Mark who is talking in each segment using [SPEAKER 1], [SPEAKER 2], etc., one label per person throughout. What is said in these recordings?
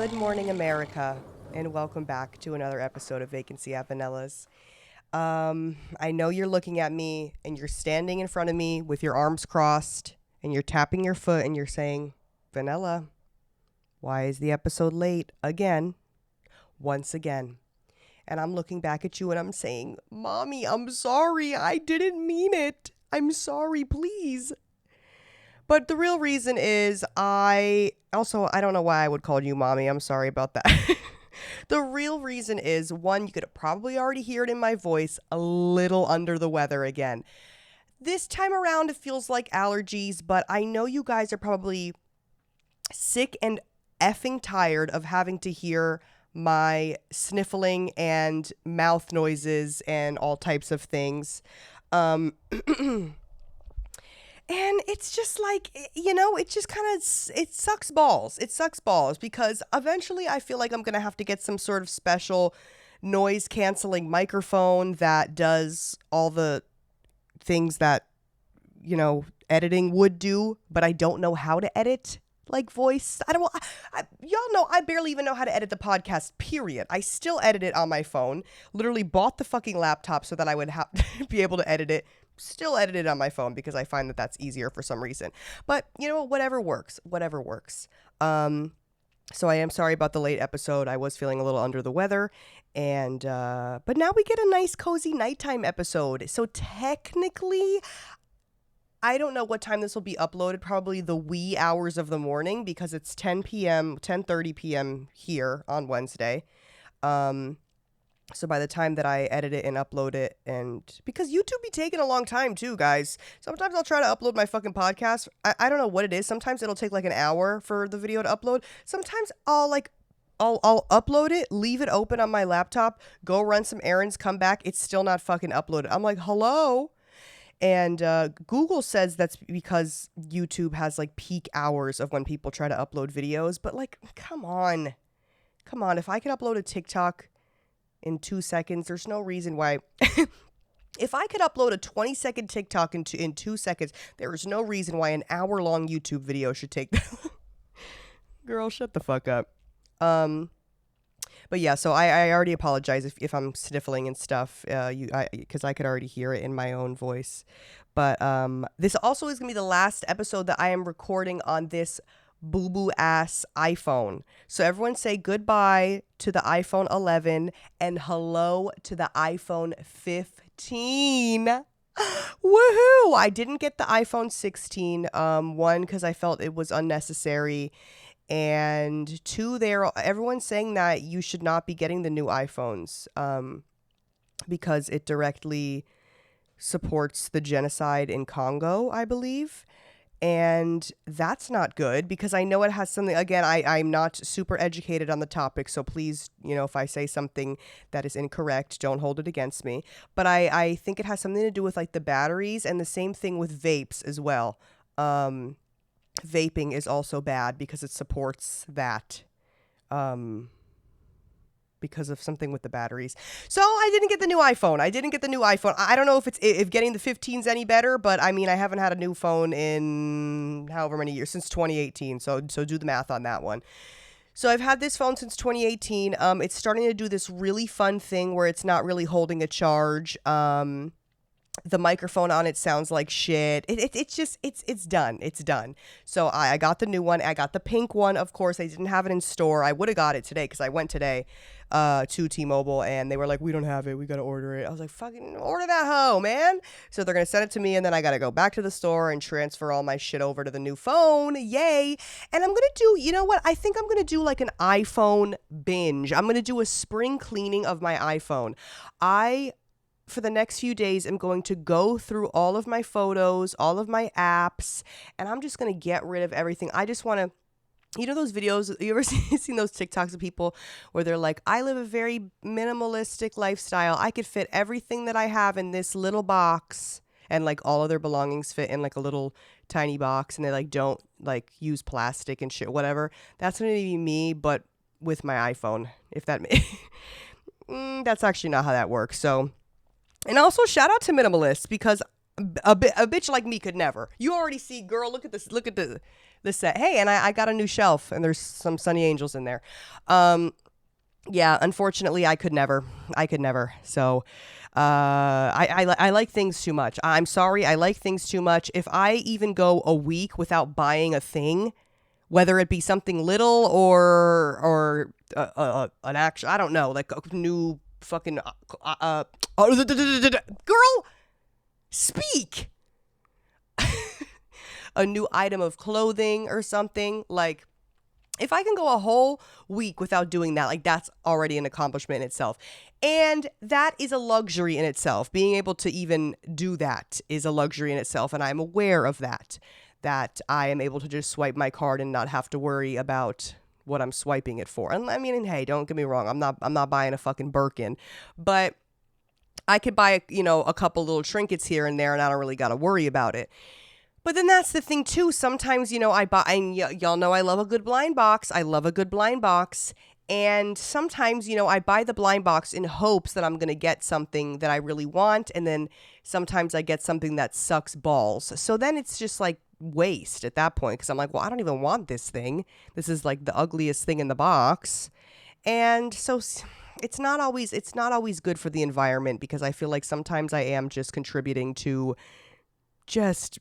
[SPEAKER 1] Good morning, America, and welcome back to another episode of Vacancy at Vanilla's. I know you're looking at me and you're standing in front of me with your arms crossed and you're tapping your foot and you're saying, Vanilla, why is the episode late again? Once again. And I'm looking back at you and I'm saying, Mommy, I'm sorry. I didn't mean it. I'm sorry, please. But the real reason is I don't know why I would call you Mommy. I'm sorry about that. The real reason is, one, you could probably already hear it in my voice, a little under the weather again. This time around, it feels like allergies, but I know you guys are probably sick and effing tired of having to hear my sniffling and mouth noises and all types of things. And it's just like, it just kind of, it sucks balls. It sucks balls because eventually I feel like I'm going to have to get some sort of special noise canceling microphone that does all the things that, editing would do, but I don't know how to edit like voice. Y'all know I barely even know how to edit the podcast, period. I still edit it on my phone. Literally bought the fucking laptop so that I would be able to edit it. Still edit it on my phone because I find that that's easier for some reason. But, whatever works. So I am sorry about the late episode. I was feeling a little under the weather. And, but now we get a nice cozy nighttime episode. So technically, I don't know what time this will be uploaded, probably the wee hours of the morning because it's 10:30 p.m. here on Wednesday. So by the time that I edit it and upload it, and because YouTube be taking a long time too, guys. Sometimes I'll try to upload my fucking podcast. I don't know what it is. Sometimes it'll take like an hour for the video to upload. Sometimes I'll upload it, leave it open on my laptop, go run some errands, come back. It's still not fucking uploaded. I'm like, hello? And Google says that's because YouTube has like peak hours of when people try to upload videos. But like, come on. If I could upload a TikTok in 2 seconds, there's no reason why. If I could upload a 20-second TikTok in 2 seconds, there is no reason why an hour-long YouTube video should take that. Girl, shut the fuck up. But yeah, so I already apologize if I'm sniffling and stuff, because I could already hear it in my own voice. But this also is gonna be the last episode that I am recording on this boo-boo ass iPhone. So everyone say goodbye to the iPhone 11 and hello to the iPhone 15. Woohoo! I didn't get the iPhone 16. One, because I felt it was unnecessary. And two, everyone's saying that you should not be getting the new iPhones because it directly supports the genocide in Congo, I believe. And that's not good because I know it has something, again, I'm not super educated on the topic. So please, if I say something that is incorrect, don't hold it against me. But I think it has something to do with like the batteries, and the same thing with vapes as well. Vaping is also bad because it supports that. Because of something with the batteries. So I didn't get the new iPhone. I don't know if getting the 15's any better, but I mean, I haven't had a new phone in however many years, since 2018. So do the math on that one. So I've had this phone since 2018. It's starting to do this really fun thing where it's not really holding a charge. The microphone on it sounds like shit. It's done. So I got the new one. I got the pink one. Of course, I didn't have it in store. I would have got it today because I went today to T-Mobile and they were like, we don't have it. We got to order it. I was like, fucking order that hoe, man. So they're going to send it to me and then I got to go back to the store and transfer all my shit over to the new phone. Yay. And I'm going to do, you know what? I think I'm going to do like an iPhone binge. I'm going to do a spring cleaning of my iPhone. For the next few days, I'm going to go through all of my photos, all of my apps, and I'm just going to get rid of everything. I just want to, those videos, you ever seen those TikToks of people where they're like, I live a very minimalistic lifestyle. I could fit everything that I have in this little box, and like all of their belongings fit in like a little tiny box, and they like don't like use plastic and shit, whatever. That's going to be me, but with my iPhone, if that that's actually not how that works. So, and also shout out to minimalists because a bitch like me could never. You already see, girl, look at this. Look at the the set. Hey, and I got a new shelf, and there's some Sunny Angels in there. Yeah, unfortunately, I could never. So, I like things too much. I'm sorry, I like things too much. If I even go a week without buying a thing, whether it be something little or an actual, I don't know, like a new fucking girl, speak. A new item of clothing or something, like if I can go a whole week without doing that, like that's already an accomplishment in itself. And that is a luxury in itself. Being able to even do that is a luxury in itself. And I'm aware of that I am able to just swipe my card and not have to worry about what I'm swiping it for. And I mean, hey, don't get me wrong. I'm not buying a fucking Birkin, but I could buy, a couple little trinkets here and there, and I don't really got to worry about it. But then that's the thing too. Sometimes, I buy, and y'all know I love a good blind box. And sometimes, I buy the blind box in hopes that I'm going to get something that I really want. And then sometimes I get something that sucks balls. So then it's just like waste at that point. Cause I'm like, well, I don't even want this thing. This is like the ugliest thing in the box. And so it's not always good for the environment, because I feel like sometimes I am just contributing to just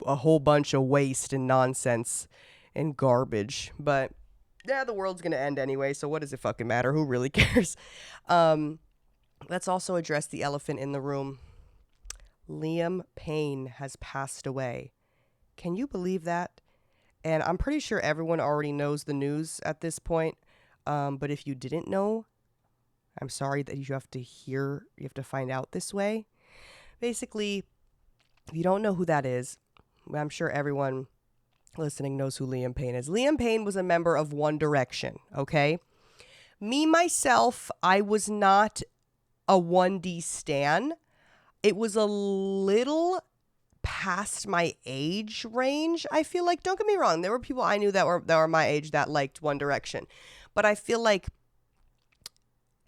[SPEAKER 1] a whole bunch of waste and nonsense and garbage. But yeah, the world's gonna end anyway, so what does it fucking matter? Who really cares? Let's also address the elephant in the room. Liam Payne has passed away. Can you believe that? And I'm pretty sure everyone already knows the news at this point. But if you didn't know, I'm sorry that you have to find out this way. Basically, if you don't know who that is, I'm sure everyone listening knows who Liam Payne is. Liam Payne was a member of One Direction, okay? Me, myself, I was not a 1D stan. It was a little past my age range, I feel like. Don't get me wrong. There were people I knew that were my age that liked One Direction. But I feel like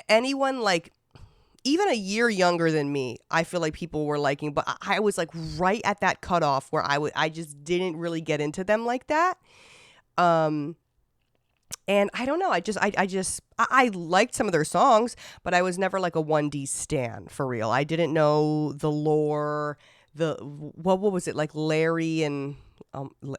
[SPEAKER 1] anyone like even a year younger than me, I feel like people were liking, but I was like right at that cutoff where I just didn't really get into them like that. And I don't know, I liked some of their songs, but I was never like a 1D stan for real. I didn't know the lore, what was it, like Larry and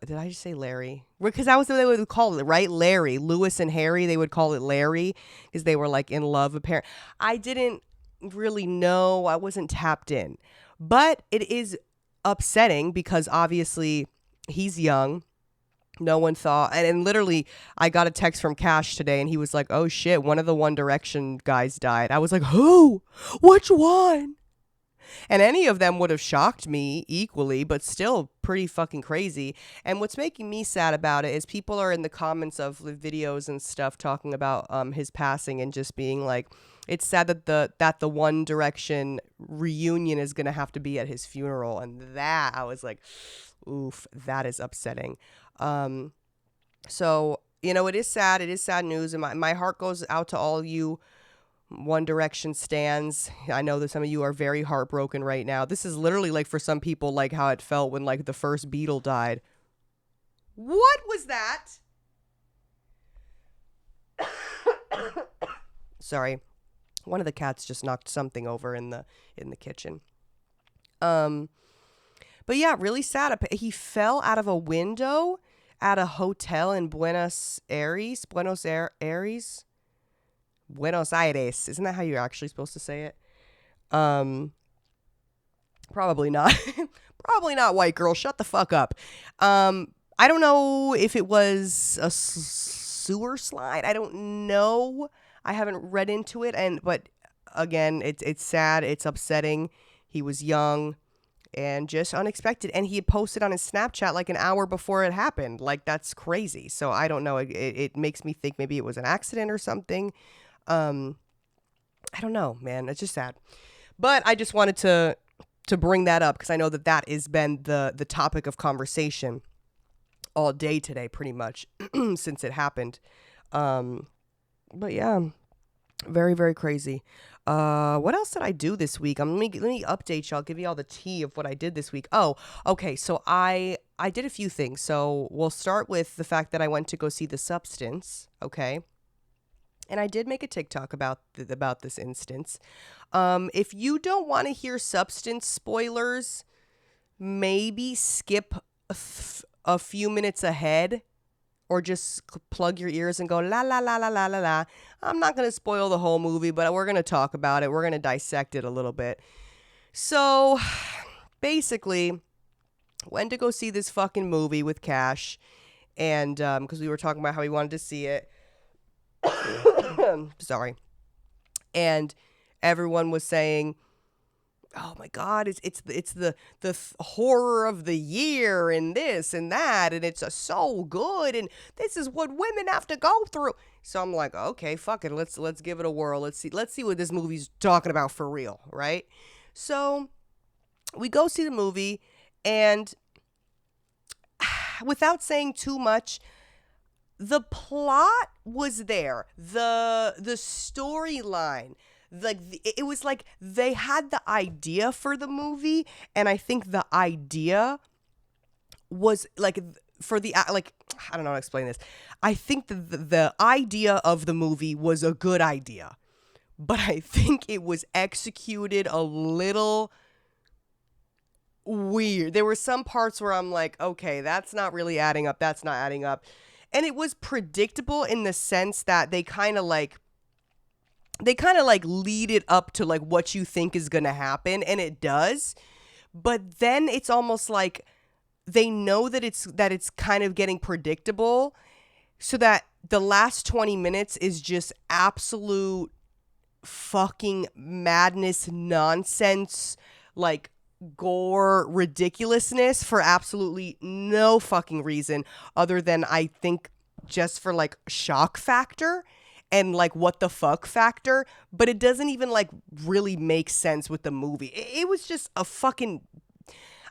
[SPEAKER 1] did I just say Larry? Because that was what they would call it, right? Larry, Lewis and Harry, they would call it Larry because they were like in love apparently. I didn't really know, I wasn't tapped in, but it is upsetting because obviously he's young. No one thought, and literally I got a text from Cash today and he was like, oh shit, one of the One Direction guys died. I was like, who? Which one? And any of them would have shocked me equally, but still pretty fucking crazy. And what's making me sad about it is people are in the comments of the videos and stuff talking about his passing and just being like, it's sad that the One Direction reunion is going to have to be at his funeral. And that, I was like, oof, that is upsetting. So, it is sad. It is sad news. And my heart goes out to all you One Direction stans. I know that some of you are very heartbroken right now. This is literally like for some people like how it felt when like the first Beatle died. What was that? Sorry. One of the cats just knocked something over in the kitchen. But yeah, really sad. He fell out of a window at a hotel in Buenos Aires. Isn't that how you're actually supposed to say it? Probably not. Probably not, white girl. Shut the fuck up. I don't know if it was a sewer slide. I don't know. I haven't read into it, but again, it's sad. It's upsetting. He was young and just unexpected, and he had posted on his Snapchat like an hour before it happened. Like, that's crazy. So I don't know. It makes me think maybe it was an accident or something. I don't know, man. It's just sad. But I just wanted to bring that up because I know that has been the topic of conversation all day today, pretty much, since it happened. But yeah, very, very crazy. What else did I do this week? Let me update y'all, give you all the tea of what I did this week. Oh, okay. So I I did a few things. So we'll start with the fact that I went to go see The Substance, okay? And I did make a TikTok about this instance. If you don't want to hear Substance spoilers, maybe skip a few minutes ahead, or just plug your ears and go la la la la la la la. I'm not going to spoil the whole movie, but we're going to talk about it. We're going to dissect it a little bit. So basically, went to go see this fucking movie with Cash, and because we were talking about how we wanted to see it. Sorry. And everyone was saying, oh my God, it's the horror of the year and this and that, and it's so good, and this is what women have to go through. So I'm like, okay, fuck it, let's give it a whirl. Let's see what this movie's talking about for real, right? So we go see the movie, and without saying too much, the plot was there. The storyline, like it was like they had the idea for the movie, and I think the idea was like for the like I don't know how to explain this. I think the idea of the movie was a good idea, but I think it was executed a little weird. There were some parts where I'm like, okay, that's not really adding up. That's not adding up. And it was predictable in the sense that they kind of like lead it up to like what you think is going to happen, and it does. But then it's almost like they know that it's kind of getting predictable, so that the last 20 minutes is just absolute fucking madness, nonsense, like gore ridiculousness for absolutely no fucking reason other than I think just for like shock factor and like what the fuck factor, but it doesn't even like really make sense with the movie. It was just a fucking,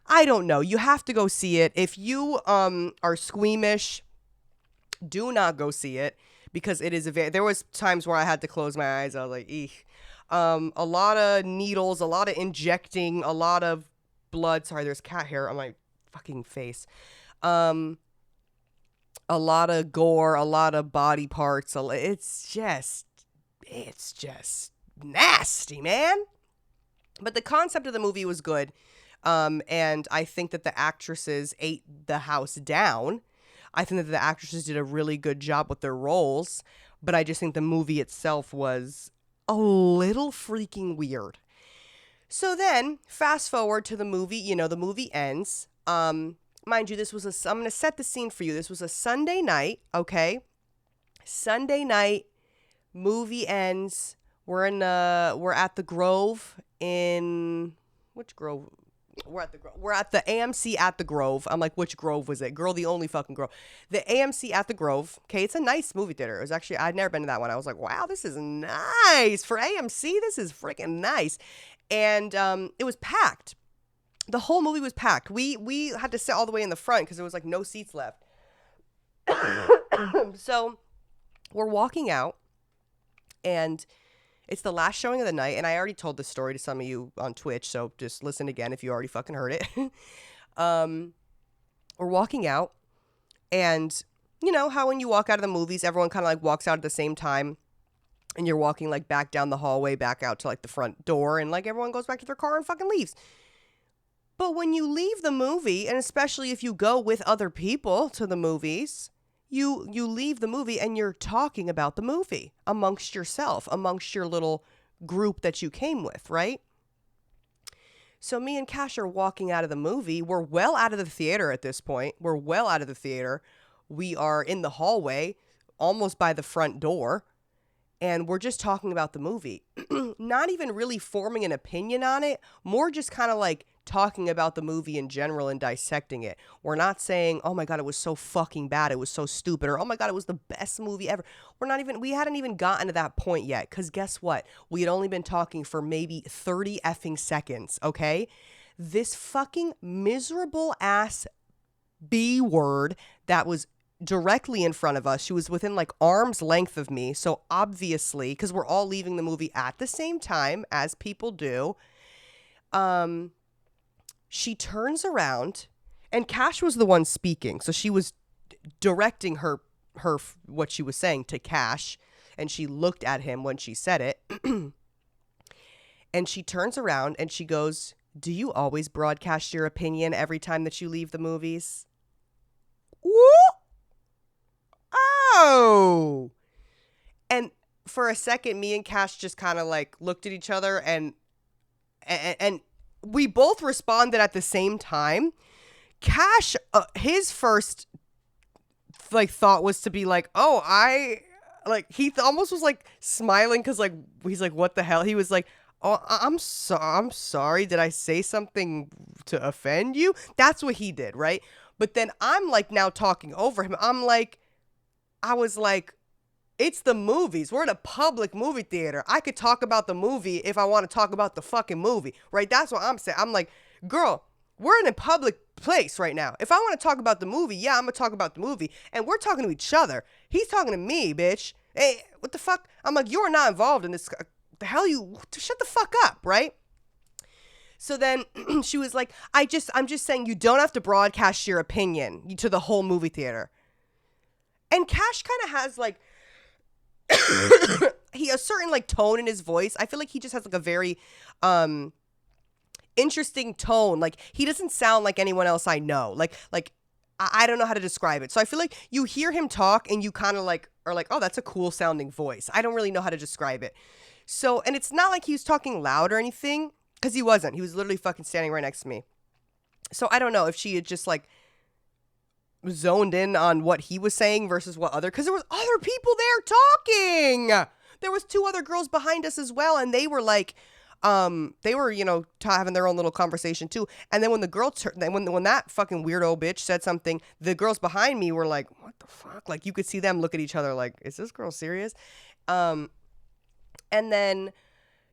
[SPEAKER 1] I don't know. You have to go see it. If you are squeamish, do not go see it, because it is there was times where I had to close my eyes. I was like, eek. A lot of needles, a lot of injecting, a lot of blood. Sorry, there's cat hair on my fucking face. A lot of gore, a lot of body parts. It's just nasty, man. But the concept of the movie was good. And I think that the actresses ate the house down. I think that the actresses did a really good job with their roles. But I just think the movie itself was a little freaking weird. So then, fast forward to the movie. You know, the movie ends. Mind you, I'm going to set the scene for you. This was a Sunday night, okay? Sunday night, movie ends. We're at the Grove in, which Grove? We're at the AMC at the Grove. I'm like, which Grove was it? Girl, the only fucking Grove. The AMC at the Grove. Okay, it's a nice movie theater. It was actually, I'd never been to that one. I was like, wow, this is nice. For AMC, this is freaking nice. And it was packed. The whole movie was packed. We had to sit all the way in the front because there was like no seats left. So we're walking out, and it's the last showing of the night, and I already told this story to some of you on Twitch, so just listen again if you already fucking heard it. We're walking out, and you know how when you walk out of the movies, everyone kind of like walks out at the same time, and you're walking like back down the hallway, back out to like the front door, and like everyone goes back to their car and fucking leaves. But when you leave the movie, and especially if you go with other people to the movies, you leave the movie and you're talking about the movie amongst yourself, amongst your little group that you came with, right? So me and Cash are walking out of the movie. We're well out of the theater at this point. We're well out of the theater. We are in the hallway, almost by the front door, and we're just talking about the movie. Not even really forming an opinion on it, more just kind of like talking about the movie in general and dissecting it. We're not saying, oh my God, it was so fucking bad, it was so stupid, or oh my God, it was the best movie ever. We hadn't even gotten to that point yet, because guess what? We had only been talking for maybe 30 effing seconds, okay? This fucking miserable ass B word that was directly in front of us, she was within like arm's length of me, so obviously, because we're all leaving the movie at the same time, as people do, she turns around And Cash was the one speaking. So she was directing her what she was saying to Cash, and she looked at him when she said it. And she turns around and she goes, "Do you always broadcast your opinion every time that you leave the movies?" Whoop! Oh. And for a second, me and Cash just kind of like looked at each other, and we both responded at the same time. Cash, his first like thought was to be like, "Oh, he almost was like smiling because like he's like, what the hell?" He was like, "Oh, I'm sorry. Did I say something to offend you?" That's what he did, right? But then I'm like now talking over him. I was like, it's the movies. We're in a public movie theater. I could talk about the movie if I want to talk about the fucking movie, right? That's what I'm saying. I'm like, girl, we're in a public place right now. If I want to talk about the movie, yeah, I'm going to talk about the movie. And we're talking to each other. He's talking to me, bitch. Hey, what the fuck? I'm like, you're not involved in this. The hell you, shut the fuck up, right? So then she was like, I'm just saying you don't have to broadcast your opinion to the whole movie theater. And Cash kind of has like, a certain like tone in his voice. I feel like he just has like a very interesting tone. Like he doesn't sound like anyone else I know. Like I don't know how to describe it. So I feel like you hear him talk and you kind of like are like, oh, that's a cool sounding voice. I don't really know how to describe it. So, and it's not like he was talking loud or anything, because he wasn't. He was literally fucking standing right next to me. So I don't know if she had just like zoned in on what he was saying versus what other, because there was other people there talking. There was 2 other girls behind us as well, and they were like, they were, having their own little conversation too. And then when the girl when that fucking weirdo bitch said something, the girls behind me were like, what the fuck? Like you could see them look at each other like, is this girl serious? And then,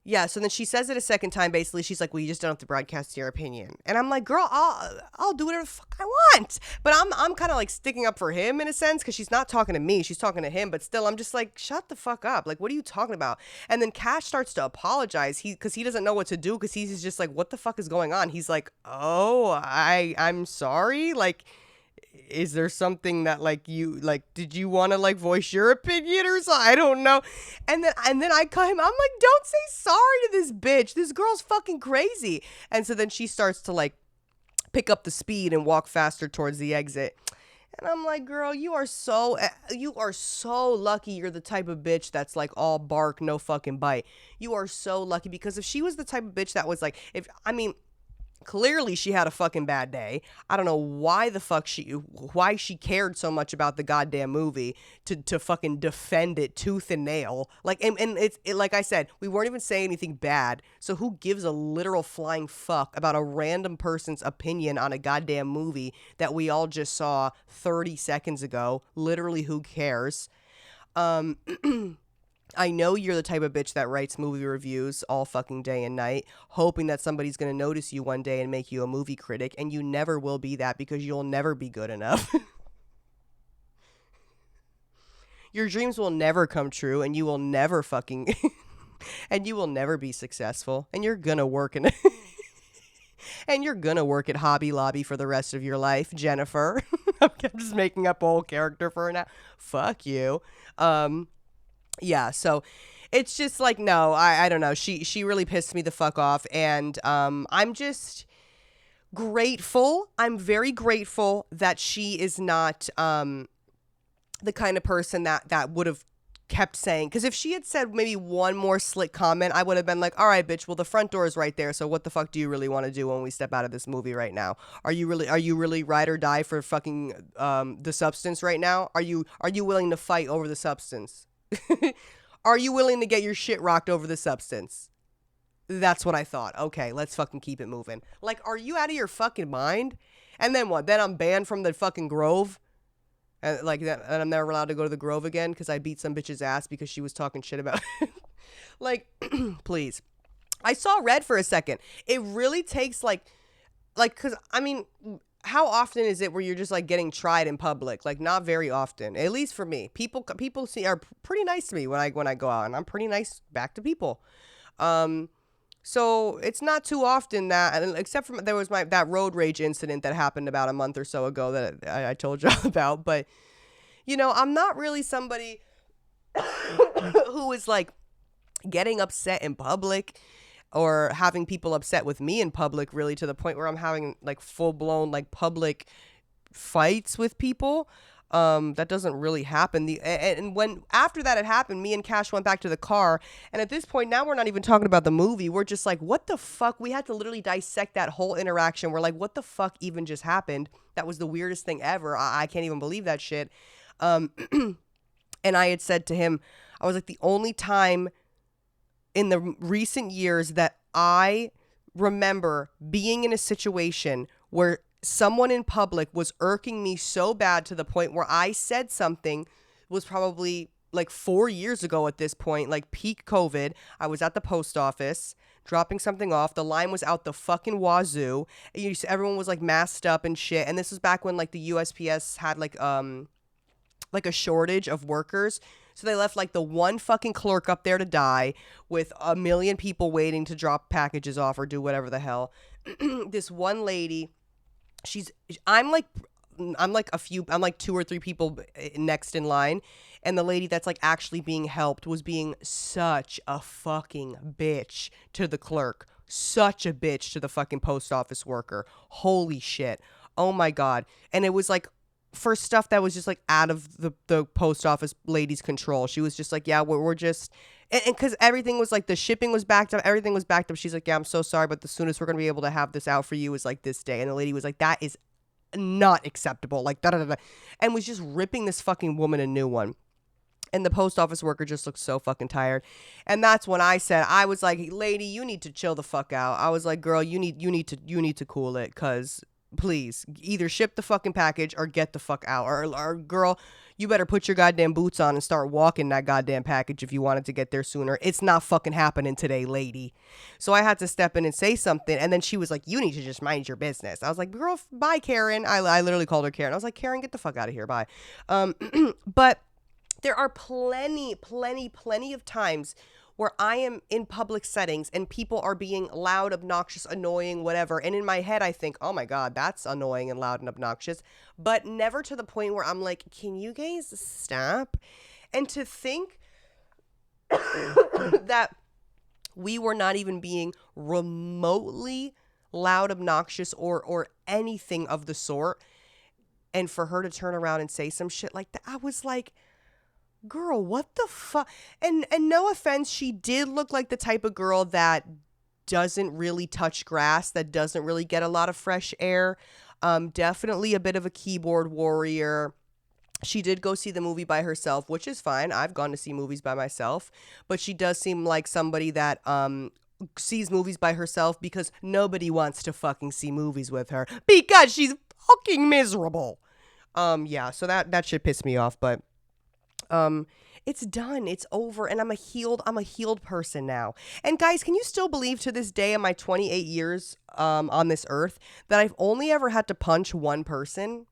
[SPEAKER 1] yeah, so then she says it a second time. Basically, she's like, well, you just don't have to broadcast your opinion. And I'm like, girl, I'll do whatever the fuck I want. But I'm kind of like sticking up for him in a sense, because she's not talking to me. She's talking to him. But still, I'm just like, shut the fuck up. Like, what are you talking about? And then Cash starts to apologize because he doesn't know what to do, because he's just like, what the fuck is going on? He's like, oh, I'm sorry. Like, is there something that like you like, did you want to like voice your opinion or so? I don't know. And then I call him, I'm like, don't say sorry to this bitch. This girl's fucking crazy. And so then she starts to like pick up the speed and walk faster towards the exit. And I'm like, girl, you are so lucky you're the type of bitch that's like all bark, no fucking bite. You are so lucky, because if she was the type of bitch that was like, clearly she had a fucking bad day. I don't know why she cared so much about the goddamn movie to fucking defend it tooth and nail. Like, and it's like I said, we weren't even saying anything bad. So who gives a literal flying fuck about a random person's opinion on a goddamn movie that we all just saw 30 seconds ago? Literally, who cares? I know you're the type of bitch that writes movie reviews all fucking day and night, hoping that somebody's going to notice you one day and make you a movie critic, and you never will be that, because you'll never be good enough. Your dreams will never come true, and you will never fucking and you will never be successful, and you're going to work and you're going to work at Hobby Lobby for the rest of your life, Jennifer. I'm just making up a whole character for her now. Fuck you. Yeah, so it's just like, no, I don't know. She really pissed me the fuck off, and I'm just grateful. I'm very grateful that she is not the kind of person that would have kept saying, because if she had said maybe one more slick comment, I would have been like, all right, bitch, well, the front door is right there, so what the fuck do you really want to do when we step out of this movie right now? Are you really ride or die for fucking the substance right now? Are you willing to fight over the substance? Are you willing to get your shit rocked over the substance? That's what I thought. Okay, let's fucking keep it moving. Like, are you out of your fucking mind? And then what? Then I'm banned from the fucking Grove? And like that, and I'm never allowed to go to the Grove again because I beat some bitch's ass because she was talking shit about like, please. I saw red for a second. It really takes like, because how often is it where you're just like getting tried in public? Like, not very often, at least for me. People are pretty nice to me when I go out, and I'm pretty nice back to people. So it's not too often that, and except for there was that road rage incident that happened about a month or so ago that I told you about. But I'm not really somebody who is like getting upset in public or having people upset with me in public, really, to the point where I'm having like full blown like public fights with people. That doesn't really happen. And when after that had happened, me and Cash went back to the car, and at this point now we're not even talking about the movie. We're just like, what the fuck? We had to literally dissect that whole interaction. We're like, what the fuck even just happened? That was the weirdest thing ever. I can't even believe that shit. And I had said to him, I was like, the only time in the recent years that I remember being in a situation where someone in public was irking me so bad to the point where I said something was probably like 4 years ago at this point, like peak COVID. I was at the post office dropping something off. The line was out the fucking wazoo. Everyone was like masked up and shit. And this was back when like the USPS had like a shortage of workers. So they left like the one fucking clerk up there to die with a million people waiting to drop packages off or do whatever the hell. This one lady, I'm like 2 or 3 people next in line. And the lady that's like actually being helped was being such a fucking bitch to the clerk. Such a bitch to the fucking post office worker. Holy shit. Oh my God. And it was like, for stuff that was just like out of the post office lady's control. She was just like, yeah, we're just, and because everything was like, the shipping was backed up, everything was backed up. She's like, yeah, I'm so sorry, but the soonest we're going to be able to have this out for you is like this day. And the lady was like, that is not acceptable. Like, da da da da. And was just ripping this fucking woman a new one. And the post office worker just looked so fucking tired. And that's when I said, I was like, lady, you need to chill the fuck out. I was like, girl, you need to cool it, because please either ship the fucking package or get the fuck out. Or girl, you better put your goddamn boots on and start walking that goddamn package if you wanted to get there sooner. It's not fucking happening today, lady. So I had to step in and say something. And then she was like, you need to just mind your business. I was like, girl, bye, Karen. I literally called her Karen. I was like, Karen, get the fuck out of here. Bye. But there are plenty of times where I am in public settings and people are being loud, obnoxious, annoying, whatever. And in my head, I think, oh my God, that's annoying and loud and obnoxious. But never to the point where I'm like, can you guys stop? And to think that we were not even being remotely loud, obnoxious, or anything of the sort. And for her to turn around and say some shit like that, I was like, girl, what the fuck? And no offense, she did look like the type of girl that doesn't really touch grass, that doesn't really get a lot of fresh air. Definitely a bit of a keyboard warrior. She did go see the movie by herself, which is fine. I've gone to see movies by myself, but she does seem like somebody that sees movies by herself because nobody wants to fucking see movies with her because she's fucking miserable. Yeah, so that shit pissed me off, but it's done. It's over. And I'm a healed person now. And guys, can you still believe to this day in my 28 years on this earth that I've only ever had to punch one person?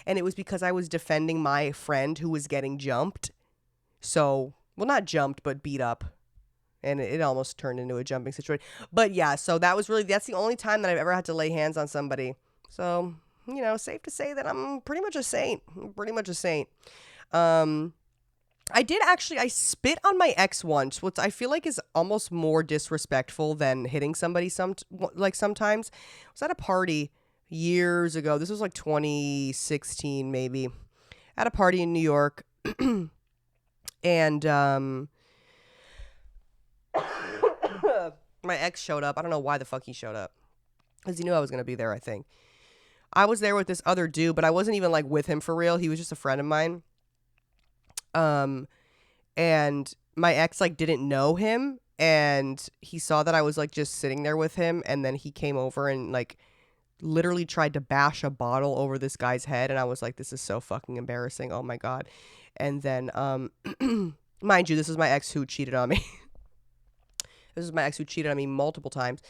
[SPEAKER 1] And it was because I was defending my friend who was getting jumped. So, well, not jumped, but beat up. And it almost turned into a jumping situation. But yeah, so that's the only time that I've ever had to lay hands on somebody. So, safe to say that I'm pretty much a saint. I spit on my ex once, which I feel like is almost more disrespectful than hitting somebody sometimes. I was at a party years ago. This was like 2016 maybe. At a party in New York. And my ex showed up. I don't know why the fuck he showed up. Because he knew I was going to be there, I think. I was there with this other dude, but I wasn't even like with him for real. He was just a friend of mine. And my ex like didn't know him, and he saw that I was like just sitting there with him, and then he came over and like literally tried to bash a bottle over this guy's head, and I was like, this is so fucking embarrassing. Oh my God. And then mind you, this is my ex who cheated on me. This is my ex who cheated on me multiple times.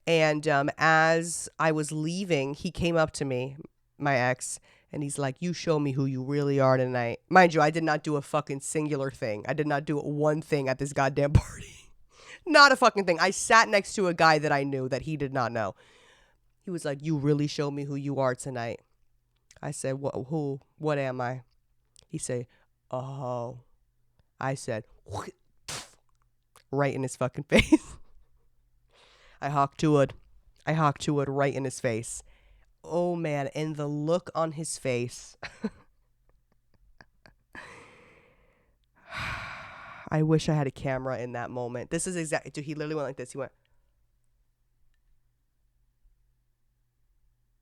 [SPEAKER 1] And as I was leaving, he came up to me, my ex, and he's like, you show me who you really are tonight. Mind you, I did not do a fucking singular thing. I did not do one thing at this goddamn party. Not a fucking thing. I sat next to a guy that I knew that he did not know. He was like, you really showed me who you are tonight. I said, who? What am I? He said, oh. I said, right in his fucking face. I hawked to it right in his face. Oh, man. And the look on his face. I wish I had a camera in that moment. This is exactly, dude, he literally went like this. He went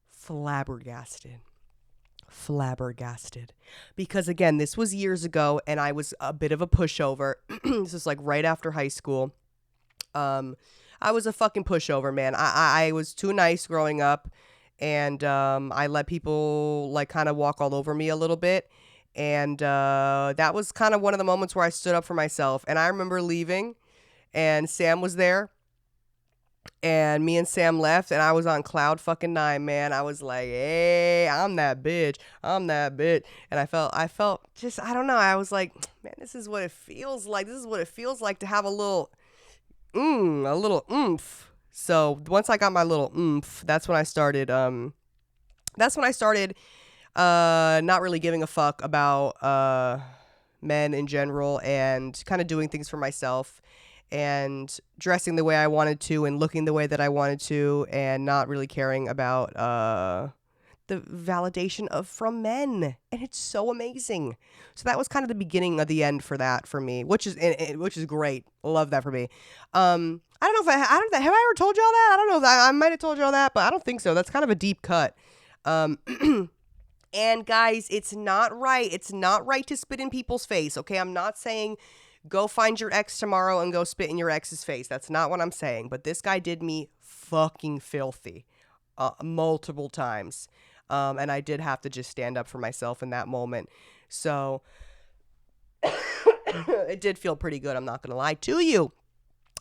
[SPEAKER 1] flabbergasted. Because again, this was years ago and I was a bit of a pushover. This is like right after high school. I was a fucking pushover, man. I was too nice growing up, and I let people like kind of walk all over me a little bit. And that was kind of one of the moments where I stood up for myself. And I remember leaving, and Sam was there. And me and Sam left, and I was on cloud fucking nine, man. I was like, hey, I'm that bitch. And I felt just, I don't know. I was like, man, this is what it feels like. This is what it feels like to have a little oomph. So once I got my little oomph, that's when I started not really giving a fuck about men in general, and kind of doing things for myself and dressing the way I wanted to and looking the way that I wanted to, and not really caring about the validation from men. And it's so amazing. So that was kind of the beginning of the end for that for me, which is great. Love that for me. I don't know if have I ever told you all that? I don't know if I might have told you all that, but I don't think so. That's kind of a deep cut. And guys, it's not right. It's not right to spit in people's face. Okay. I'm not saying go find your ex tomorrow and go spit in your ex's face. That's not what I'm saying. But this guy did me fucking filthy multiple times. And I did have to just stand up for myself in that moment. So it did feel pretty good. I'm not going to lie to you.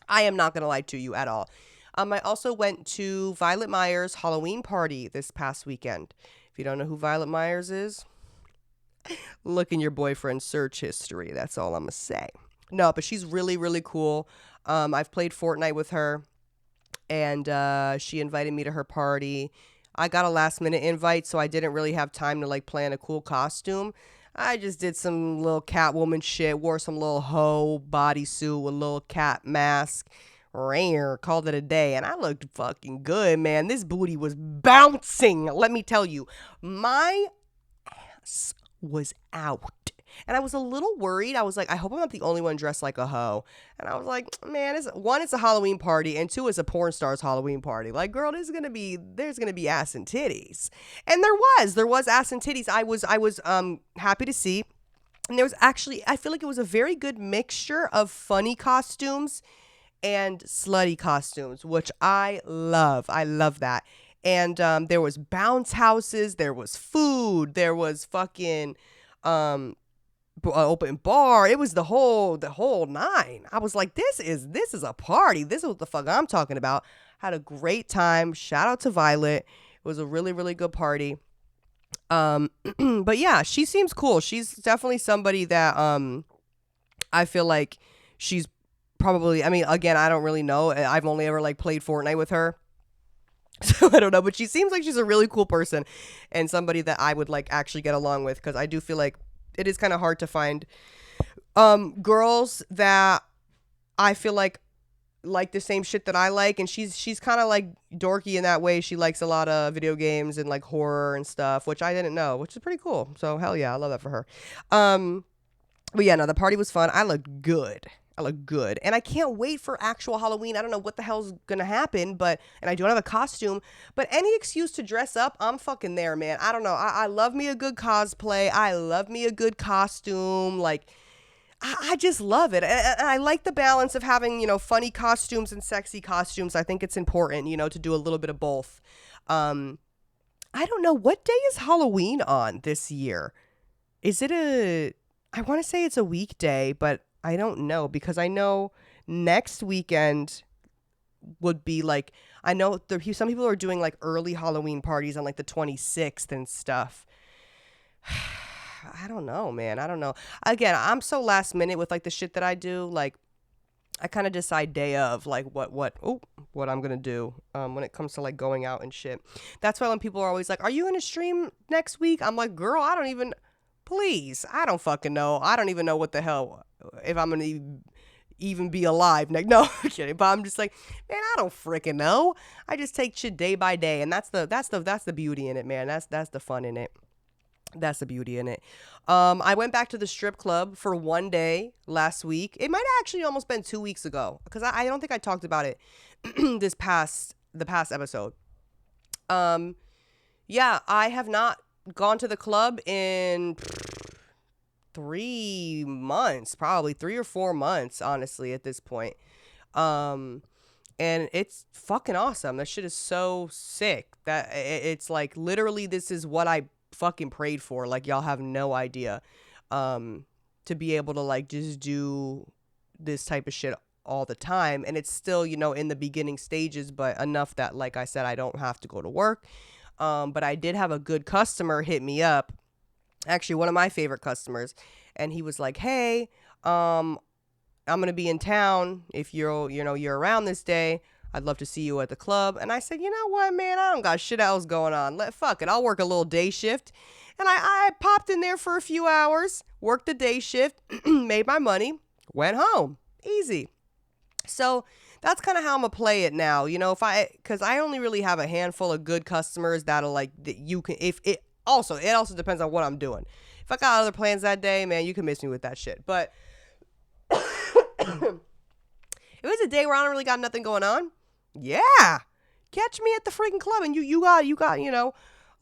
[SPEAKER 1] I am not going to lie to you at all. I also went to Violet Myers' Halloween party this past weekend. If you don't know who Violet Myers is, look in your boyfriend's search history. That's all I'm going to say. No, but she's really, really cool. I've played Fortnite with her, and she invited me to her party. I got a last minute invite, so I didn't really have time to like plan a cool costume. I just did some little Catwoman shit, wore some little hoe bodysuit with a little cat mask. Rare, called it a day, and I looked fucking good, man. This booty was bouncing. Let me tell you, my ass was out. And I was a little worried. I was like, I hope I'm not the only one dressed like a hoe. And I was like, man, it's a Halloween party, and two, it's a porn star's Halloween party. Like, girl, there's gonna be ass and titties. And there was ass and titties. I was happy to see. And there was actually, I feel like it was a very good mixture of funny costumes and slutty costumes, which I love. I love that. And there was bounce houses, there was food, there was fucking open bar. It was the whole nine. I was like, this is a party. This is what the fuck I'm talking about. Had a great time. Shout out to Violet. It was a really, really good party. But yeah, she seems cool. She's definitely somebody that I feel like she's probably, I mean, again, I don't really know. I've only ever like played Fortnite with her. So I don't know, but she seems like she's a really cool person and somebody that I would like actually get along with, because I do feel like it is kind of hard to find girls that I feel like the same shit that I like. And she's kind of like dorky in that way. She likes a lot of video games and like horror and stuff, which I didn't know, which is pretty cool. So hell yeah, I love that for her. But yeah, no, the party was fun. I looked good. And I can't wait for actual Halloween. I don't know what the hell's gonna happen, and I don't have a costume, but any excuse to dress up, I'm fucking there, man. I don't know. I love me a good cosplay. I love me a good costume. Like, I just love it. And I like the balance of having, funny costumes and sexy costumes. I think it's important, to do a little bit of both. I don't know. What day is Halloween on this year? Is it I want to say it's a weekday, but I don't know, because I know next weekend would be like, I know some people are doing like early Halloween parties on like the 26th and stuff. I don't know, man. I don't know. Again, I'm so last minute with like the shit that I do. Like, I kind of decide day of like what I'm gonna do when it comes to like going out and shit. That's why when people are always like, "Are you gonna stream next week?" I'm like, "Girl, I don't even. Please, I don't fucking know. I don't even know what the hell if I'm gonna even be alive next." No, I'm kidding. But I'm just like, man, I don't freaking know. I just take shit day by day, and that's the beauty in it, man. That's the fun in it. That's the beauty in it. I went back to the strip club for one day last week. It might have actually almost been 2 weeks ago because I don't think I talked about it the past episode. Yeah, I have not gone to the club in 3 months, probably 3 or 4 months, honestly, at this point. And it's fucking awesome. That shit is so sick that it's like literally this is what I fucking prayed for. Like, y'all have no idea. To be able to like just do this type of shit all the time. And it's still, in the beginning stages, but enough that, like I said, I don't have to go to work. But I did have a good customer hit me up. Actually, one of my favorite customers. And he was like, "Hey, I'm going to be in town. If you're around this day, I'd love to see you at the club." And I said, "You know what, man? I don't got shit else going on. Fuck it. I'll work a little day shift." And I popped in there for a few hours, worked the day shift, made my money, went home. Easy. So that's kind of how I'm going to play it now. Because I only really have a handful of good customers that'll like, that you can, it also depends on what I'm doing. If I got other plans that day, man, you can miss me with that shit. But if it was a day where I don't really got nothing going on, yeah, catch me at the freaking club and you got,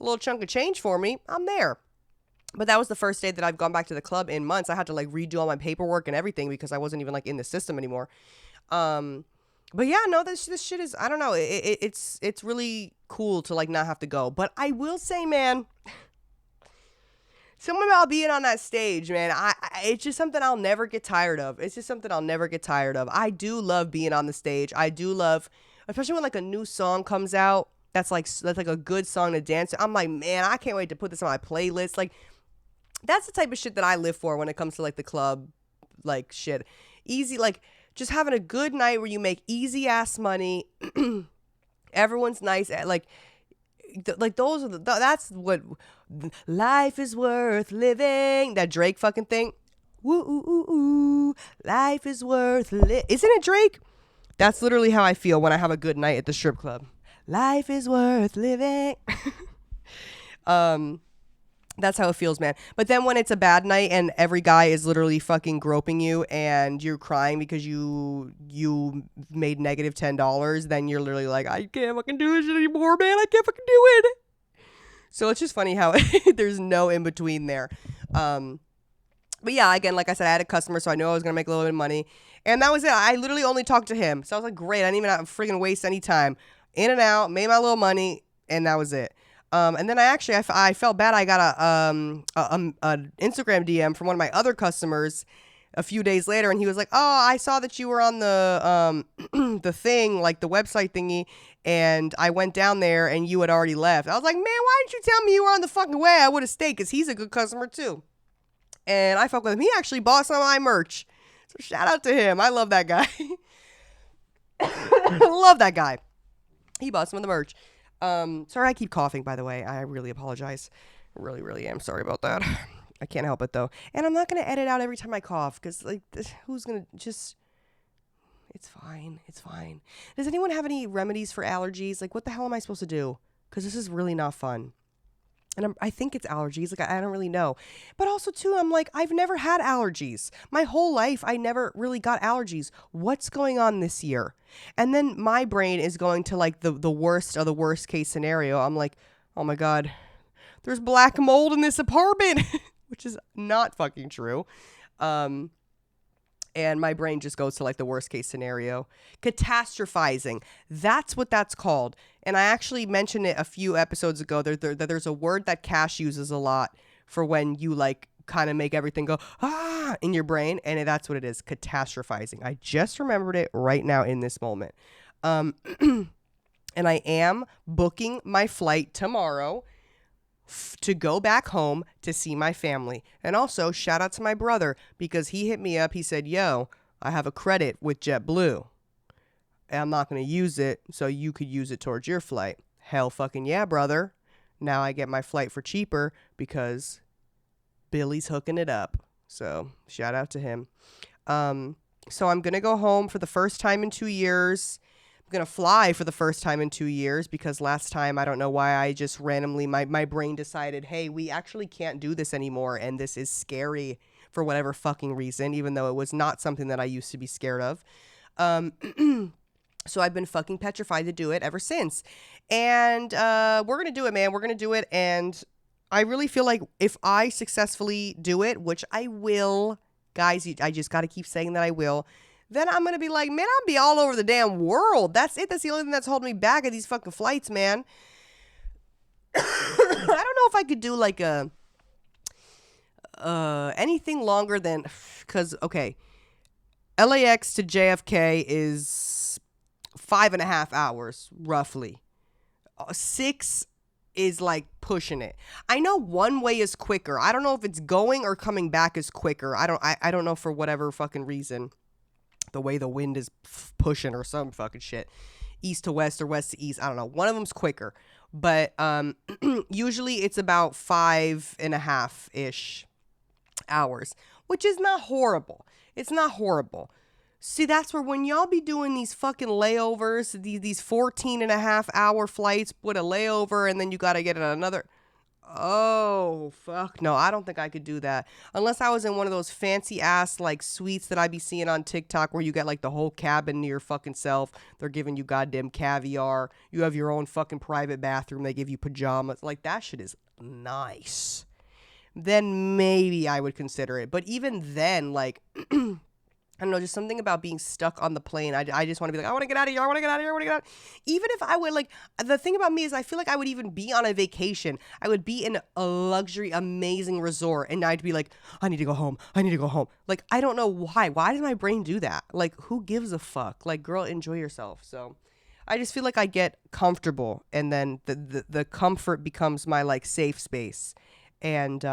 [SPEAKER 1] a little chunk of change for me, I'm there. But that was the first day that I've gone back to the club in months. I had to like redo all my paperwork and everything because I wasn't even like in the system anymore. But yeah, no, this shit is, I don't know. It's really cool to like not have to go. But I will say, man, something about being on that stage, man, it's just something I'll never get tired of. It's just something I'll never get tired of. I do love being on the stage. I do love, especially when like a new song comes out. That's like a good song to dance to. I'm like, man, I can't wait to put this on my playlist. Like, that's the type of shit that I live for when it comes to like the club, like shit. Easy, like just having a good night where you make easy ass money. Everyone's nice. Like those are that's what life is worth living. That Drake fucking thing. Woo, life is worth living. Isn't it Drake? That's literally how I feel when I have a good night at the strip club. Life is worth living. That's how it feels, man. But then when it's a bad night and every guy is literally fucking groping you and you're crying because you made negative $10, then you're literally like, I can't fucking do this shit anymore, man. I can't fucking do it. So it's just funny how there's no in between there. But yeah, again, like I said, I had a customer, so I knew I was going to make a little bit of money. And that was it. I literally only talked to him. So I was like, great. I didn't even have to freaking waste any time. In and out, made my little money, and that was it. And then I felt bad. I got an Instagram DM from one of my other customers a few days later, and he was like, "Oh, I saw that you were on the the thing, like the website thingy, and I went down there, and you had already left." I was like, "Man, why didn't you tell me you were on the fucking way? I would have stayed, because he's a good customer too." And I fuck with him. He actually bought some of my merch, so shout out to him. I love that guy. I love that guy. He bought some of the merch. Sorry I keep coughing, by the way. I really apologize. Really, really am sorry about that. I can't help it, though. And I'm not going to edit out every time I cough, because, like, who's going to just... It's fine. It's fine. Does anyone have any remedies for allergies? Like, what the hell am I supposed to do? Because this is really not fun. And I think it's allergies. Like, I don't really know. But also, too, I'm like, I've never had allergies. My whole life, I never really got allergies. What's going on this year? And then my brain is going to, like, the worst of the worst case scenario. I'm like, oh, my God, there's black mold in this apartment, which is not fucking true. And my brain just goes to, like, the worst case scenario. Catastrophizing. That's what that's called. And I actually mentioned it a few episodes ago. There's a word that Cash uses a lot for when you, like, kind of make everything go, in your brain. And that's what it is, catastrophizing. I just remembered it right now in this moment. And I am booking my flight tomorrow to go back home to see my family. And also, shout out to my brother, because he hit me up. He said, yo, I have a credit with JetBlue. And I'm not going to use it, so you could use it towards your flight. Hell fucking yeah, brother. Now I get my flight for cheaper because Billy's hooking it up. So shout out to him. So I'm going to go home for the first time in 2 years. I'm going to fly for the first time in 2 years because last time, I don't know why, I just randomly, my brain decided, hey, we actually can't do this anymore. And this is scary for whatever fucking reason, even though it was not something that I used to be scared of. So I've been fucking petrified to do it ever since. And we're going to do it, man. We're going to do it. And I really feel like if I successfully do it, which I will, guys, I just got to keep saying that I will, then I'm going to be like, man, I'll be all over the damn world. That's it. That's the only thing that's holding me back at these fucking flights, man. I don't know if I could do like anything longer than, because, okay, LAX to JFK is 5.5 hours, roughly. 6 is like pushing it. I know one way is quicker. I don't know if it's going or coming back is quicker. I don't know, for whatever fucking reason. The way the wind is pushing or some fucking shit. East to west or west to east. I don't know. One of them's quicker. But usually it's about 5.5-ish hours, which is not horrible. It's not horrible. See, that's where when y'all be doing these fucking layovers, these 14.5-hour flights with a layover, and then you got to get another. Oh, fuck. No, I don't think I could do that. Unless I was in one of those fancy ass like suites that I be seeing on TikTok where you get like the whole cabin to your fucking self. They're giving you goddamn caviar. You have your own fucking private bathroom. They give you pajamas. Like, that shit is nice. Then maybe I would consider it. But even then, like, I don't know, just something about being stuck on the plane. I just want to be like, I want to get out of here. I want to get out of here. I want to get out. Even if I would, like, the thing about me is I feel like I would even be on a vacation. I would be in a luxury, amazing resort. And I'd be like, I need to go home. I need to go home. Like, I don't know why. Why does my brain do that? Like, who gives a fuck? Like, girl, enjoy yourself. So I just feel like I get comfortable. And then the comfort becomes my, like, safe space. And,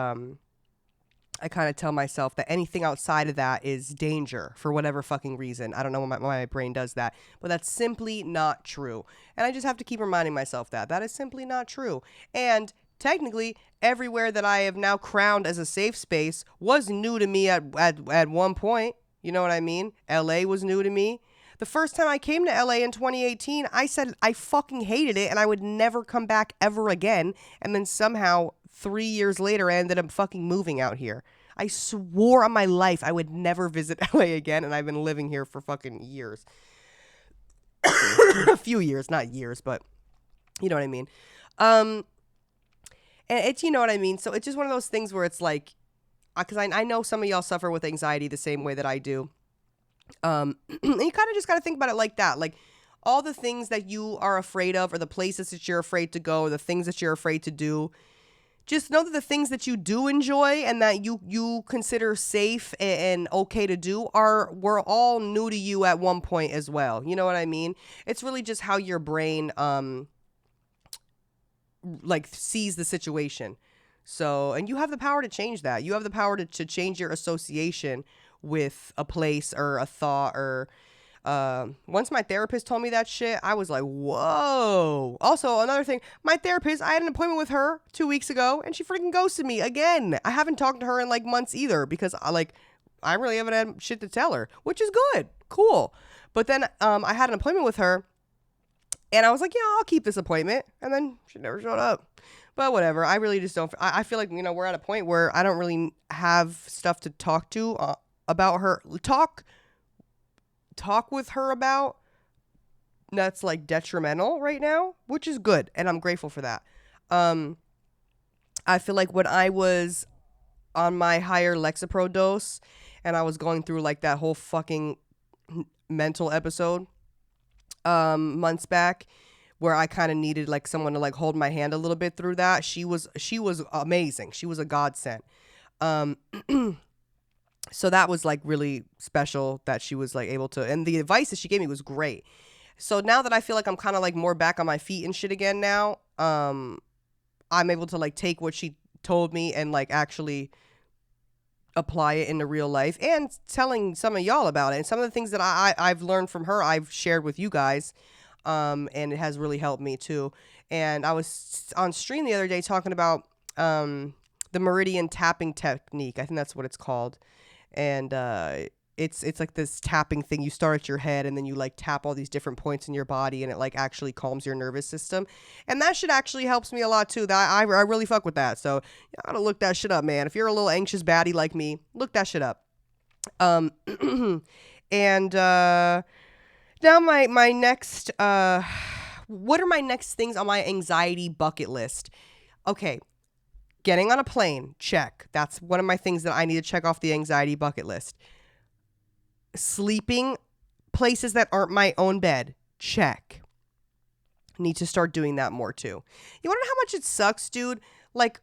[SPEAKER 1] I kind of tell myself that anything outside of that is danger for whatever fucking reason. I don't know why my brain does that, but that's simply not true. And I just have to keep reminding myself that is simply not true. And technically, everywhere that I have now crowned as a safe space was new to me at one point. You know what I mean? LA was new to me. The first time I came to LA in 2018, I said I fucking hated it and I would never come back ever again. And then somehow 3 years later, I ended up fucking moving out here. I swore on my life I would never visit LA again, and I've been living here for fucking years. A few years, not years, but you know what I mean. And it's, you know what I mean? So it's just one of those things where it's like, because I know some of y'all suffer with anxiety the same way that I do. And you kind of just got to think about it like that. Like, all the things that you are afraid of, or the places that you're afraid to go, or the things that you're afraid to do, just know that the things that you do enjoy and that you consider safe and okay to do were all new to you at one point as well. You know what I mean? It's really just how your brain like sees the situation. So, and you have the power to change that. You have the power to change your association with a place or a thought or once my therapist told me that shit, I was like, whoa. Also, another thing, my therapist, I had an appointment with her 2 weeks ago and she freaking ghosted me again. I haven't talked to her in like months either because I really haven't had shit to tell her, which is good. Cool. But then I had an appointment with her and I was like, yeah, I'll keep this appointment. And then she never showed up. But whatever. I really just don't. I feel like, you know, we're at a point where I don't really have stuff to talk to about her. Talk with her about that's like detrimental right now, which is good, and I'm grateful for that. I feel like when I was on my higher Lexapro dose and I was going through like that whole fucking mental episode months back where I kind of needed like someone to like hold my hand a little bit through that, she was amazing. She was a godsend. So that was like really special that she was like able to, and the advice that she gave me was great. So now that I feel like I'm kind of like more back on my feet and shit again now, I'm able to like take what she told me and like actually apply it into real life and telling some of y'all about it. And some of the things that I've learned from her, I've shared with you guys. And it has really helped me too. And I was on stream the other day talking about the meridian tapping technique. I think that's what it's called. And it's like this tapping thing. You start at your head and then you like tap all these different points in your body, and it like actually calms your nervous system. And that shit actually helps me a lot too. That I really fuck with that. So you gotta look that shit up, man. If you're a little anxious baddie like me, look that shit up. And now my next what are my next things on my anxiety bucket list? Okay, getting on a plane, check. That's one of my things that I need to check off the anxiety bucket list. Sleeping places that aren't my own bed, check. Need to start doing that more too. You want to know how much it sucks, dude? Like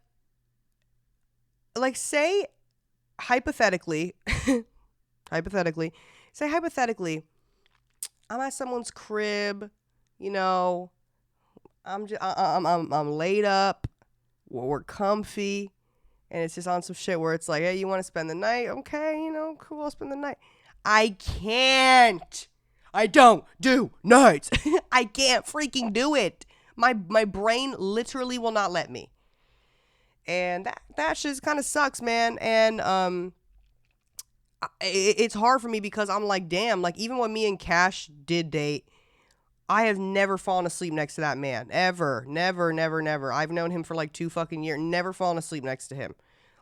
[SPEAKER 1] say hypothetically, hypothetically, I'm at someone's crib, you know, I'm laid up, we're comfy, and it's just on some shit where it's like, hey, you want to spend the night? Okay, you know, cool, I'll spend the night. I can't. I don't do nights. I can't freaking do it. My brain literally will not let me. And that shit kind of sucks, man. And it's hard for me because I'm like, damn, like even when me and Cash did date, I have never fallen asleep next to that man. Ever. Never. I've known him for like 2 fucking years. Never fallen asleep next to him.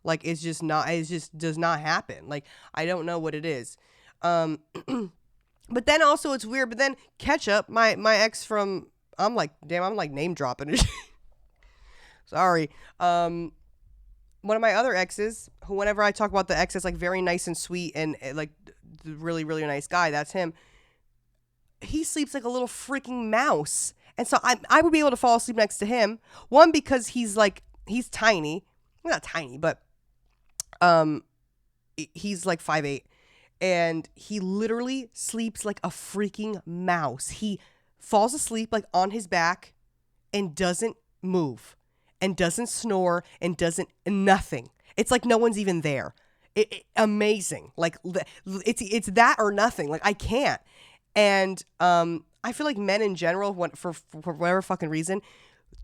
[SPEAKER 1] Like it just does not happen. Like I don't know what it is. But then also it's weird. But then Ketchup, my ex from, I'm like, damn, I'm like name dropping it. Sorry. One of my other exes, who whenever I talk about the ex, is like very nice and sweet and like really, really nice guy. That's him. He sleeps like a little freaking mouse. And so I would be able to fall asleep next to him. One, because he's tiny. Well, not tiny, but he's like 5'8". And he literally sleeps like a freaking mouse. He falls asleep like on his back and doesn't move and doesn't snore and doesn't nothing. It's like no one's even there. Amazing. Like it's that or nothing. Like I can't. And I feel like men in general, for whatever fucking reason,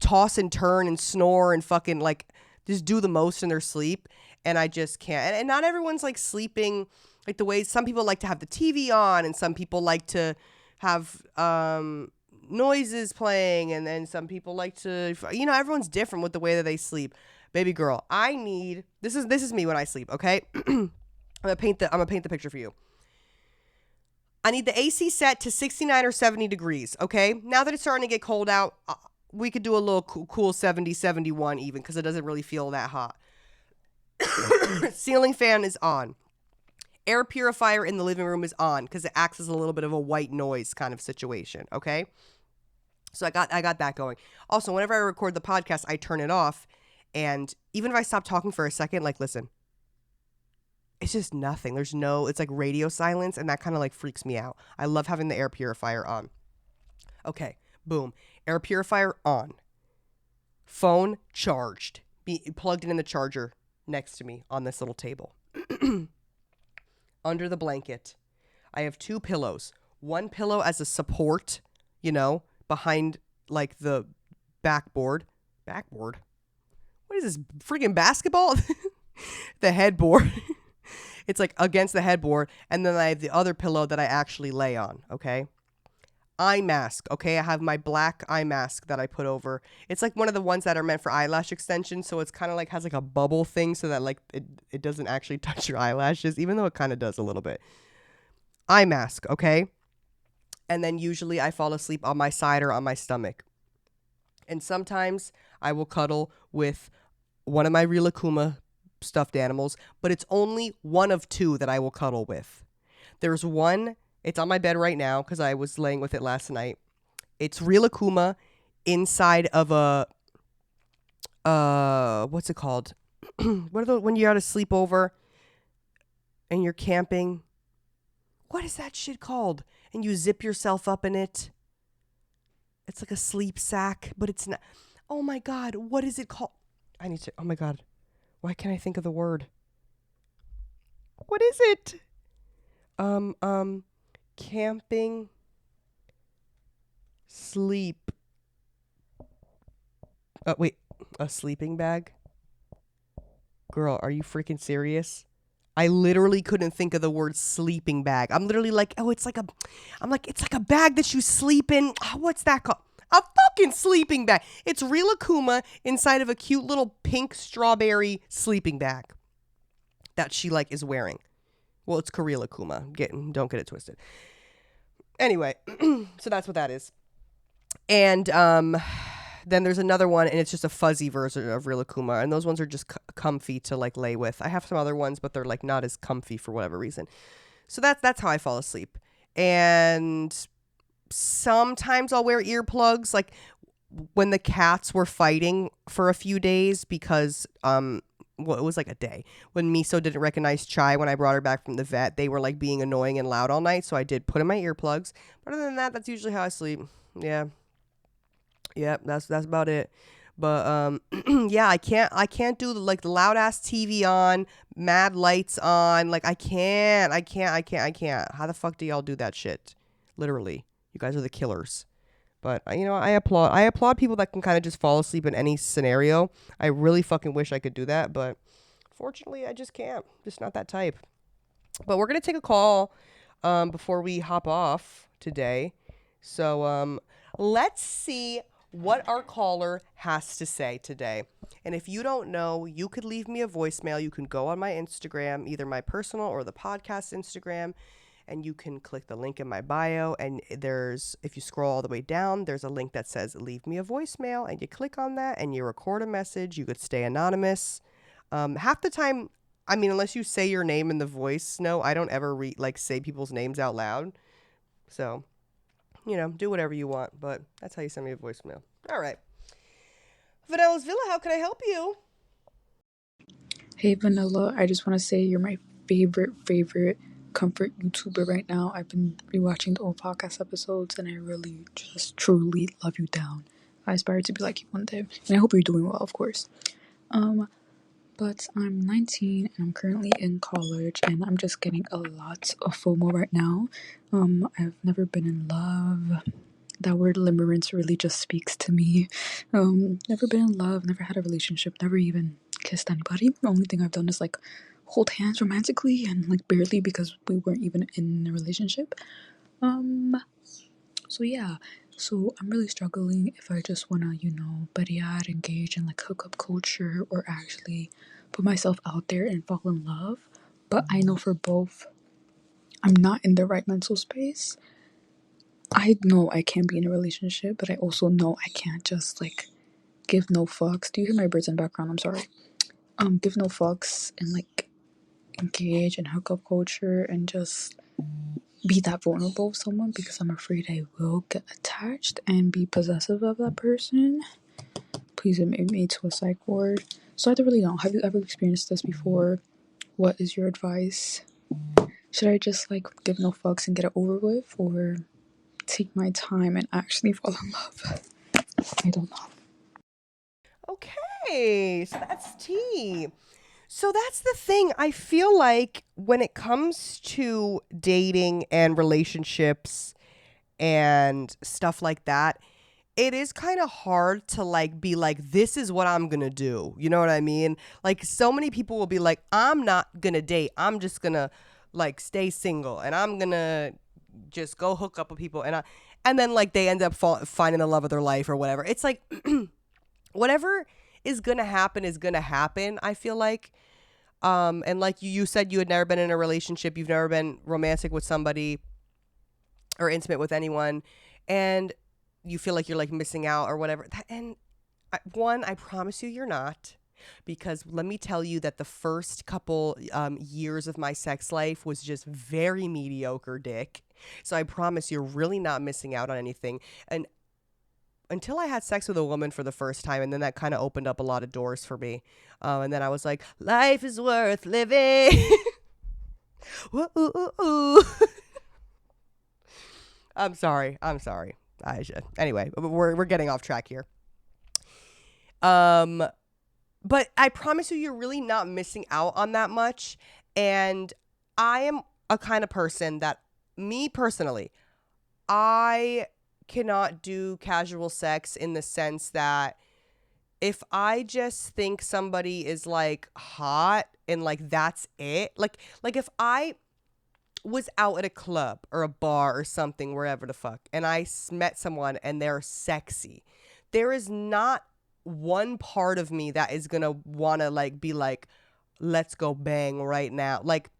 [SPEAKER 1] toss and turn and snore and fucking like just do the most in their sleep. And I just can't. And not everyone's like sleeping like the way some people like to have the TV on, and some people like to have noises playing, and then some people like to, you know, everyone's different with the way that they sleep. Baby girl, I need this is me when I sleep, okay? I'm gonna paint the picture for you. I need the AC set to 69 or 70 degrees, okay? Now that it's starting to get cold out, we could do a little cool 70, 71 even, because it doesn't really feel that hot. Ceiling fan is on. Air purifier in the living room is on because it acts as a little bit of a white noise kind of situation, okay? So I got that going. Also, whenever I record the podcast, I turn it off, and even if I stop talking for a second, like, listen, it's just nothing. It's like radio silence, and that kind of like freaks me out. I love having the air purifier on. Okay, boom. Air purifier on. Phone charged. Plugged in the charger next to me on this little table. Under the blanket, I have 2 pillows. One pillow as a support, you know, behind like the backboard. Backboard? What is this, freaking basketball? The headboard. It's like against the headboard. And then I have the other pillow that I actually lay on, okay? Eye mask, okay? I have my black eye mask that I put over. It's like one of the ones that are meant for eyelash extension, so it's kind of like has like a bubble thing so that like it doesn't actually touch your eyelashes, even though it kind of does a little bit. Eye mask, okay? And then usually I fall asleep on my side or on my stomach. And sometimes I will cuddle with one of my Real Akuma stuffed animals, but it's only one of 2 that I will cuddle with. There's one, it's on my bed right now because I was laying with it last night. It's Real Akuma inside of a, what's it called? What are those, when you're at a sleepover and you're camping? What is that shit called? And you zip yourself up in it. It's like a sleep sack, but it's not. Oh my God, what is it called? I need to, oh my God. Why can't I think of the word? What is it? Camping, sleep. Wait, a sleeping bag? Girl, are you freaking serious? I literally couldn't think of the word sleeping bag. I'm literally like, oh, it's like a bag that you sleep in. Oh, what's that called? A fucking sleeping bag. It's real Akuma inside of a cute little pink strawberry sleeping bag that she like is wearing. Well, it's Kareel Akuma. Don't get it twisted. Anyway, so that's what that is. And then there's another one, and it's just a fuzzy version of Real Akuma, and those ones are just comfy to like lay with. I have some other ones, but they're like not as comfy for whatever reason. So that's how I fall asleep. And sometimes I'll wear earplugs, like when the cats were fighting for a few days because well, it was like a day when Miso didn't recognize Chai when I brought her back from the vet. They were like being annoying and loud all night, so I did put in my earplugs. But other than that, that's usually how I sleep. Yeah. Yep, that's about it. But yeah, I can't do like the loud ass TV on, mad lights on. Like I can't. How the fuck do y'all do that shit? Literally, you guys are the killers. But I applaud people that can kind of just fall asleep in any scenario. I really fucking wish I could do that, but fortunately, I just can't. Just not that type. But we're gonna take a call before we hop off today. So let's see what our caller has to say today. And if you don't know, you could leave me a voicemail. You can go on my Instagram, either my personal or the podcast Instagram, and you can click the link in my bio. And if you scroll all the way down, there's a link that says leave me a voicemail, and you click on that and you record a message. You could stay anonymous. Half the time, I mean, unless you say your name in the voice, no, I don't ever say people's names out loud. So do whatever you want, but that's how you send me a voicemail. All right. Vanilla's Villa, how can I help you?
[SPEAKER 2] Hey Vanilla, I just want to say you're my favorite comfort YouTuber right now. I've been rewatching the old podcast episodes and I really just truly love you down. I aspire to be like you one day. And I hope you're doing well, of course. But I'm 19 and I'm currently in college and I'm just getting a lot of FOMO right now. I've never been in love. That word limerence really just speaks to me. Never been in love, never had a relationship, never even kissed anybody. The only thing I've done is like hold hands romantically and like barely because we weren't even in a relationship. So yeah. So I'm really struggling if I just wanna, period, engage in like hookup culture or actually put myself out there and fall in love. But I know for both, I'm not in the right mental space. I know I can't be in a relationship, but I also know I can't just like give no fucks. Do you hear my birds in the background? I'm sorry. Give no fucks and like engage in hookup culture and just be that vulnerable with someone because I'm afraid I will get attached and be possessive of that person. Please admit me to a psych ward. So I don't really know. Have you ever experienced this before? What is your advice? Should I just like give no fucks and get it over with, or take my time and actually fall in love? I don't know.
[SPEAKER 1] Okay, so that's tea. So that's the thing. I feel like when it comes to dating and relationships and stuff like that, it is kind of hard to like be like, this is what I'm gonna do. You know what I mean? Like so many people will be like, I'm not gonna date. I'm just gonna like stay single and I'm gonna just go hook up with people and then like they end up finding the love of their life or whatever. It's like whatever is gonna happen is gonna happen, I feel like. And like you said, you had never been in a relationship, you've never been romantic with somebody or intimate with anyone, and you feel like you're like missing out or whatever. And I promise you, you're not. Because let me tell you that the first couple years of my sex life was just very mediocre dick. So I promise you're really not missing out on anything. And until I had sex with a woman for the first time, and then that kind of opened up a lot of doors for me. And then I was like, life is worth living. Woo-oo-oo-oo. I'm sorry. Anyway, we're getting off track here. But I promise you, you're really not missing out on that much. And I am a kind of person that, me personally, I cannot do casual sex in the sense that if I just think somebody is like hot and like that's it, like if I was out at a club or a bar or something, wherever the fuck, and I met someone and they're sexy, there is not one part of me that is gonna wanna like be like, let's go bang right now. Like,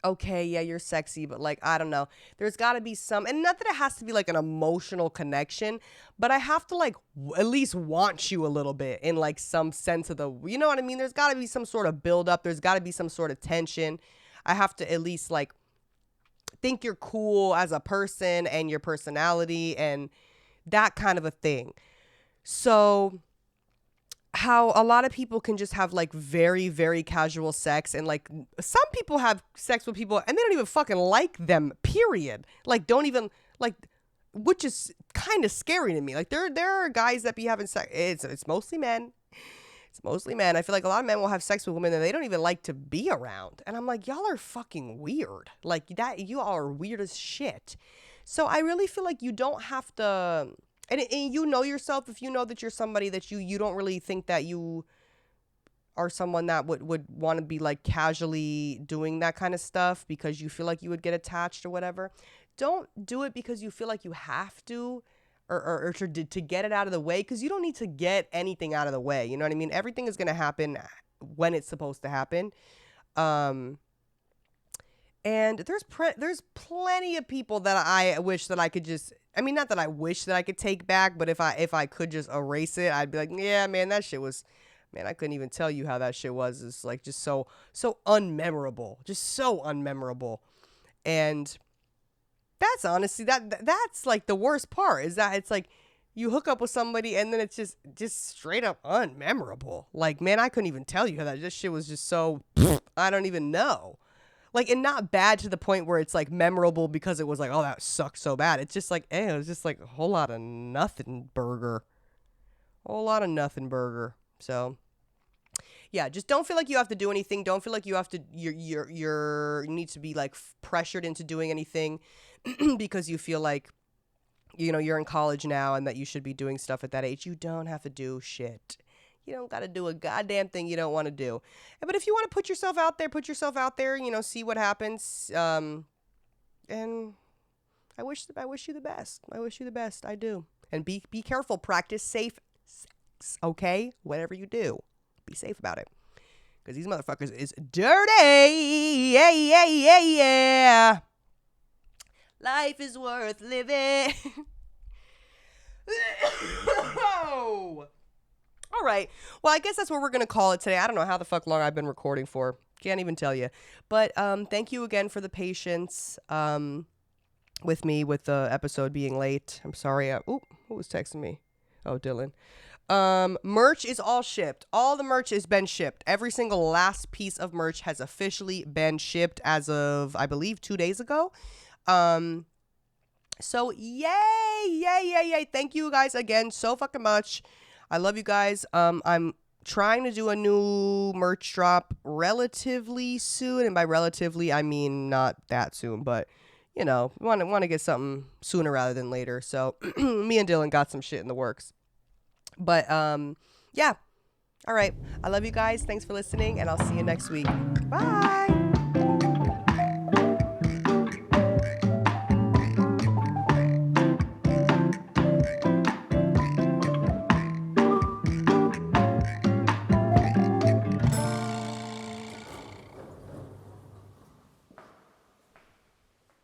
[SPEAKER 1] okay, yeah, you're sexy, but like, I don't know. There's got to be some, and not that it has to be like an emotional connection, but I have to like at least want you a little bit in like some sense of the, you know what I mean? There's got to be some sort of build up. There's got to be some sort of tension. I have to at least like think you're cool as a person and your personality and that kind of a thing. So how a lot of people can just have like very, very casual sex, and like some people have sex with people and they don't even fucking like them, period. Like, don't even like, which is kind of scary to me. Like there are guys that be having sex. It's mostly men. It's mostly men. I feel like a lot of men will have sex with women that they don't even like to be around. And I'm like, y'all are fucking weird. Like that, you all are weird as shit. So I really feel like you don't have to, and you know yourself, if you know that you're somebody that you don't really think that you are someone that would want to be like casually doing that kind of stuff because you feel like you would get attached or whatever. Don't do it because you feel like you have to, or to get it out of the way, because you don't need to get anything out of the way. You know what I mean? Everything is going to happen when it's supposed to happen. And there's plenty of people that I wish that I could just, I mean, not that I wish that I could take back, but if I could just erase it, I'd be like, yeah, man, that shit was, man, I couldn't even tell you how that shit was. It's like just so unmemorable, just so unmemorable. And that's honestly, that's like the worst part, is that it's like you hook up with somebody and then it's just straight up unmemorable. Like, man, I couldn't even tell you how this shit was just so, I don't even know. Like, and not bad to the point where it's like memorable because it was like, oh, that sucked so bad. It's just like, it was just like a whole lot of nothing burger. Whole lot of nothing burger. So yeah, just don't feel like you have to do anything. Don't feel like you have to, you need to be like pressured into doing anything because you feel like, you know, you're in college now and that you should be doing stuff at that age. You don't have to do shit. You don't got to do a goddamn thing you don't want to do. But if you want to put yourself out there, you know, see what happens. And I wish you the best. I wish you the best. I do. And be careful. Practice safe sex, okay? Whatever you do, be safe about it. Because these motherfuckers is dirty. Yeah, yeah, yeah, yeah. Life is worth living. Oh. All right. Well, I guess that's what we're going to call it today. I don't know how the fuck long I've been recording for. Can't even tell you. But thank you again for the patience with me with the episode being late. I'm sorry. Who was texting me? Oh, Dylan. Merch is all shipped. All the merch has been shipped. Every single last piece of merch has officially been shipped as of, I believe, 2 days ago. So yay. Thank you guys again so fucking much. I love you guys. I'm trying to do a new merch drop relatively soon, and by relatively I mean not that soon, but you know, want to get something sooner rather than later. So me and Dylan got some shit in the works. But yeah. All right. I love you guys. Thanks for listening, and I'll see you next week. Bye.